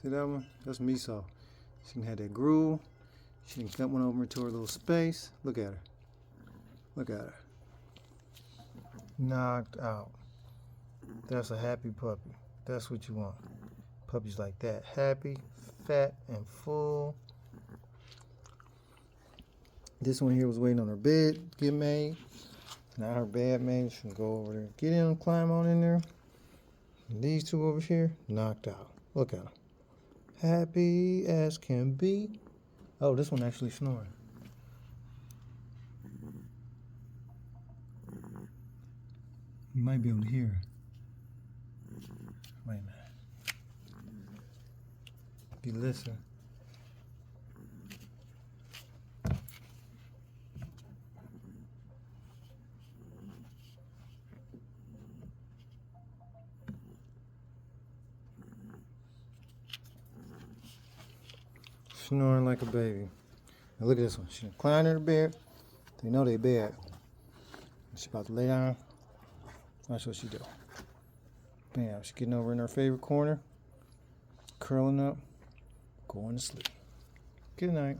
See that one? That's miso. She can have that groove. She can cut one over into her little space. Look at her. Look at her. Knocked out. That's a happy puppy. That's what you want. Puppies like that. Happy, fat, and full. This one here was waiting on her bed to get made. Now her bed made. She can go over there. Get in, climb on in there. And these two over here, knocked out. Look at them. Happy as can be. Oh, this one actually snoring. You might be able to hear her. Wait a minute. If you listen. Snoring like a baby. Now look at this one. She climbed in her bed. They know they bad. She about to lay down. Watch what she do. Bam. She's getting over in her favorite corner. Curling up. Going to sleep. Good night.